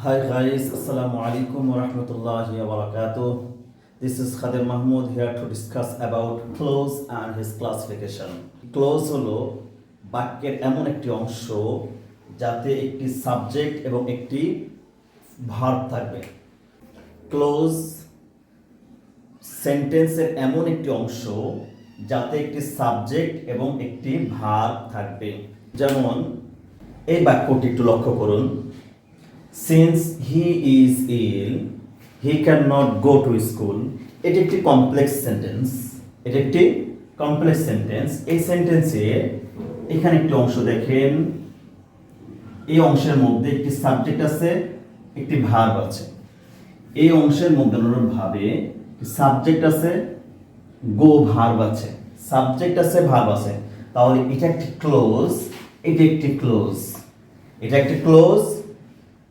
Hi guys, Assalamu alaikum wa rahmatullahi wa barakatuh. This is Khadir Mahmood here to discuss about clause and his classification. Clause হলো বাক্যের এমন একটি অংশ যাতে একটি সাবজেক্ট এবং একটি ভার্ব থাকবে। ক্লোজ সেন্টেন্সের এমন একটি অংশ যাতে একটি সাবজেক্ট এবং একটি ভার্ব থাকবে। যেমন এই বাক্যটি একটু লক্ষ্য করুন। Since he is ill, he cannot go to school. এটি একটি কমপ্লেক্স সেন্টেন্স। এই সেন্টেন্সে এখানে একটি অংশ দেখেন, এই অংশের মধ্যে একটি সাবজেক্ট আছে, একটি ভার্ব আছে। এই অংশের মধ্যে অনুরূপভাবে সাবজেক্ট আছে, গো ভার্ব আছে, সাবজেক্ট আছে, ভার্ব আছে। তাহলে এটা একটি ক্লোজ, এটা একটি ক্লোজ, এটা একটি ক্লোজ,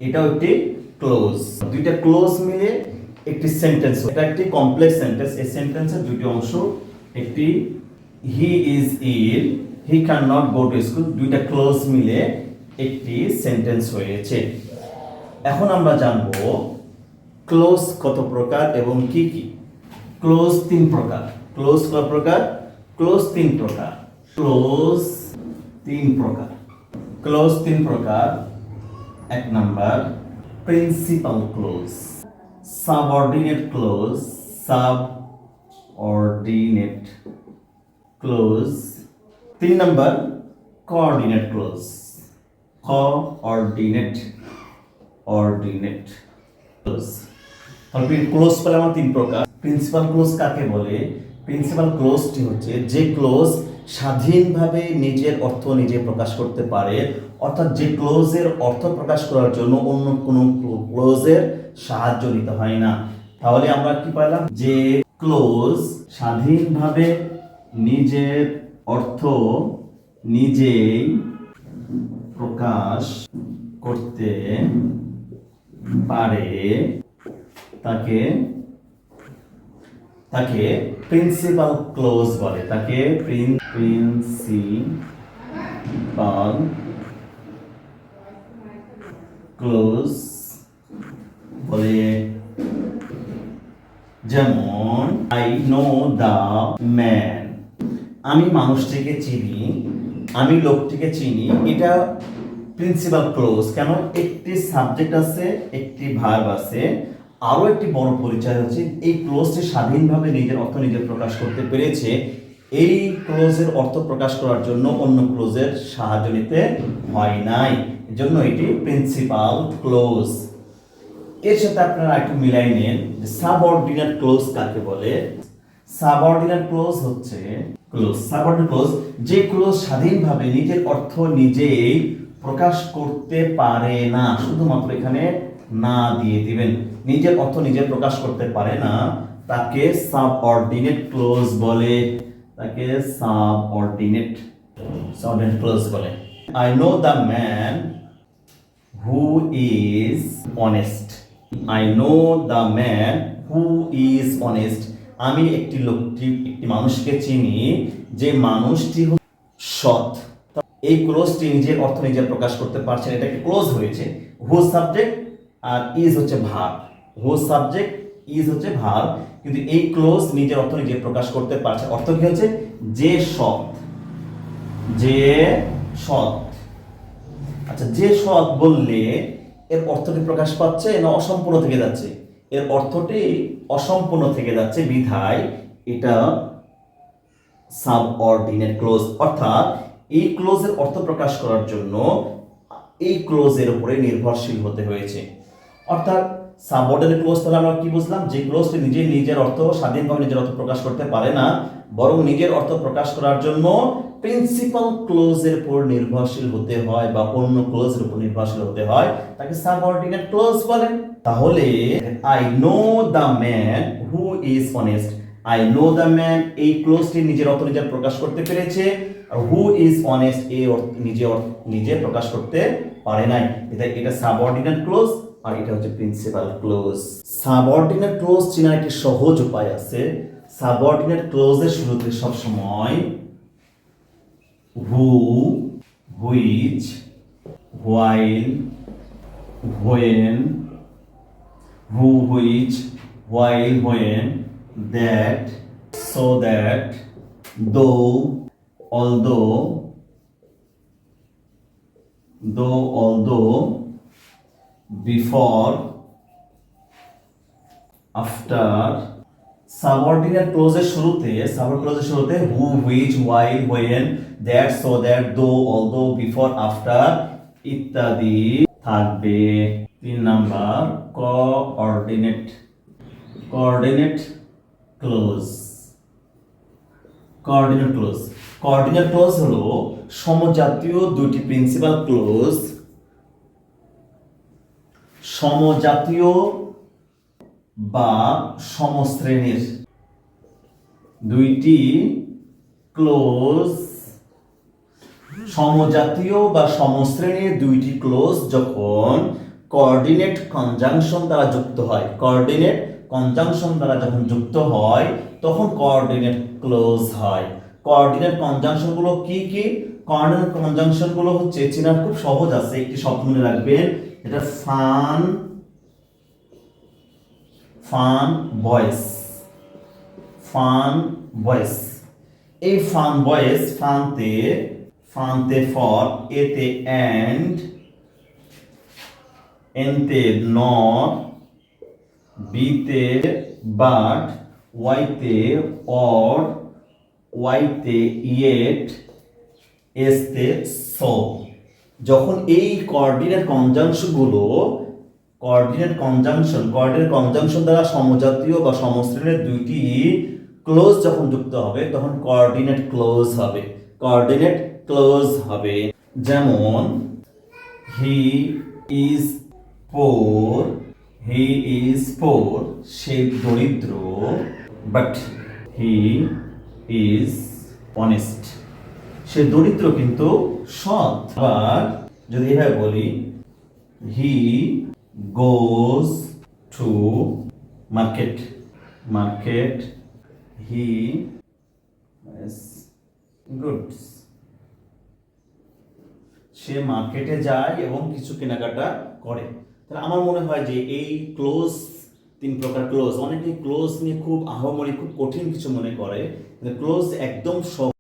এটাও একটি ক্লোজ। দুইটা ক্লোজ মিলে একটি সেন্টেন্স, এটা একটি কমপ্লেক্স সেন্টেন্স। এই সেন্টেন্সের দুটি অংশ, একটি he is ill, he can not go to school, দুইটা ক্লোজ মিলে একটি সেন্টেন্স হয়েছে। এখন আমরা জানব ক্লোজ কত প্রকার এবং কি কি। ক্লোজ তিন প্রকার। ক্লোজ কত প্রকার? ক্লোজ তিন প্রকার। ক্লোজ তিন প্রকার। ক্লোজ তিন প্রকার। এক number principal clause, subordinate clause, subordinate clause. তিন number coordinate clause, coordinate ordinate clause. তাহলে ক্লোজ পেলে আমার তিন প্রকার। প্রিন্সিপাল ক্লোজ কাকে বলে? প্রিন্সিপাল ক্লোজটি হচ্ছে যে ক্লোজ স্বাধীনভাবে নিজের অর্থ নিজে প্রকাশ করতে পারে, অর্থাৎ যে ক্লোজের অর্থ প্রকাশ করার জন্য অন্য কোনো ক্লোজের সাহায্য নিতে হয় না। তাহলে আমরা কি পেলাম? যে ক্লোজ স্বাধীনভাবে নিজের অর্থ নিজেই প্রকাশ করতে পারে তাকে প্রিন্সিপাল ক্লোজ বলে। তাকে প্রিন্সিপাল ক্লোজ বলে। যেমন আই নো দ্য ম্যান, আমি মানুষটিকে চিনি, আমি লোকটিকে চিনি। এটা প্রিন্সিপাল ক্লোজ। কেন? একটি সাবজেক্ট আছে, একটি ভার্ব আছে। আরো একটি বড় পরিচয় হচ্ছে এই ক্লোজটি স্বাধীনভাবে নিজের অর্থ নিজে প্রকাশ করতে পেরেছে। এই ক্লোজের অর্থ প্রকাশ করার জন্য অন্য ক্লোজের সাহায্য নিতে হয় নাই, এজন্য এটি প্রিন্সিপাল ক্লোজ। এর সাথে আপনারা একটু মিলাই নেন যে সাবঅর্ডিনেট ক্লোজ কাকে বলে। সাবঅর্ডিনেট ক্লোজ হচ্ছে সাবঅর্ডিনেট ক্লোজ যে ক্লোজ স্বাধীনভাবে নিজের অর্থ নিজেই প্রকাশ করতে পারে না। শুধুমাত্র এখানে না দিয়ে দিবেন, নিজের অর্থ নিজে প্রকাশ করতে পারে না, তাকে সাবঅর্ডিনেট ক্লোজ বলে। তাকে সাবঅর্ডিনেট ক্লোজ বলে। I know the man who is honest. I know the man who is honest. আমি একটি মানুষকে চিনি যে মানুষটি সৎ। এই ক্লোজটি নিজের অর্থ নিজে প্রকাশ করতে পারছেন, এটা একটি ক্লোজ হয়েছে। হু সাবজেক্ট আর ইজ হচ্ছে ভার্ব। হু সাবজেক্ট, ইজ হচ্ছে ভার্ব, কিন্তু এই ক্লোজ নিজের অর্থ নিজে প্রকাশ করতে পারছে। অর্থ কি হচ্ছে? যে সৎ, যে সৎ। আচ্ছা, যে সৎ বললে এর অর্থটি প্রকাশ পাচ্ছে না অসম্পূর্ণ থেকে যাচ্ছে? এর অর্থটি অসম্পূর্ণ থেকে যাচ্ছে, বিধায় এটা সাবঅর্ডিনেট ক্লোজ। অর্থাৎ এই ক্লোজের অর্থ প্রকাশ করার জন্য এই ক্লোজের উপরে নির্ভরশীল হতে হয়েছে। অর্থাৎ সাবঅর্ডিনেট ক্লোজ তাহলে আমরা কি বুঝলাম? যে ক্লোজটি নিজের অর্থ স্বাধীনভাবে নিজের অর্থ প্রকাশ করতে পারে না, বরং নিজের অর্থ প্রকাশ করার জন্য প্রিন্সিপাল ক্লোজের উপর নির্ভরশীল হতে হয় বা অন্য ক্লোজের উপর নির্ভরশীল হতে হয়, তাকে সাবঅর্ডিনেট ক্লোজ বলেন। তাহলে I know the man who is honest, I know the man এই ক্লোজটি নিজের অর্থ নিজে প্রকাশ করতে পেরেছে, আর হু ইজ অনেস্ট এই নিজে প্রকাশ করতে পারে নাই। এটা সাবঅর্ডিনেট ক্লোজ আর এটা হচ্ছে প্রিন্সিপাল ক্লোজ। সাবঅর্ডিনেট ক্লোজ চেনার একটি সহজ উপায় আছে। সাবঅর্ডিনেট ক্লোজের শুরুতে সব সময় হু, which, while, when, who, which, while, when, that, so that, though, although, although, before, after. Subordinate ক্লোজের শুরুতে who, which, while, when, that, so that, though, although, before, after ইত্যাদি থাকবে। 3 number coordinate clause. Coordinate clause হলো সমজাতীয় দুইটি principal clause, সমজাতীয় বা সমশ্রেণীর দুইটি ক্লোজ, সমজাতীয় বা সমশ্রেণীর দুইটি ক্লোজ যখন কোঅর্ডিনেট কনজাংশন দ্বারা যুক্ত হয়, তখন কোঅর্ডিনেট ক্লোজ হয়। কোঅর্ডিনেট কনজাংশন গুলো কি কি? কোঅর্ডিনেট কনজাংশন গুলো হচ্ছে, চেনার খুব সহজ আছে, একটি শব্দ মনে রাখবেন, এটা ফান ভয়েস। এই ফান ভয়েস, ফানতে ফর, এতে এন্ড, এনতে নট, বিতে বাট, ওয়াইতে অর, ওয়াইতে ইয়েট, এসতে সো। যখন এই কোঅর্ডিনেট কনজাংশন দ্বারা সমজাতীয় বা সমশ্রেণীর দুইটি ক্লোজ যখন যুক্ত হবে, তখন কোঅর্ডিনেট ক্লোজ হবে। যেমন হি ইজ পোর, সে দরিদ্র, বাট হি ইজ অনেস্ট, সে দরিদ্র কিন্তু সৎ। আবার যদি এভাবে বলি, হি goes to market, he has goods, সে মার্কেটে যায় এবং কিছু কেনাকাটা করে। তাহলে আমার মনে হয় যে এই ক্লোজ, 3 প্রকার ক্লোজ, অনেকে ক্লোজ নিয়ে খুব আহামরি, খুব কঠিন কিছু মনে করে, ক্লোজ একদম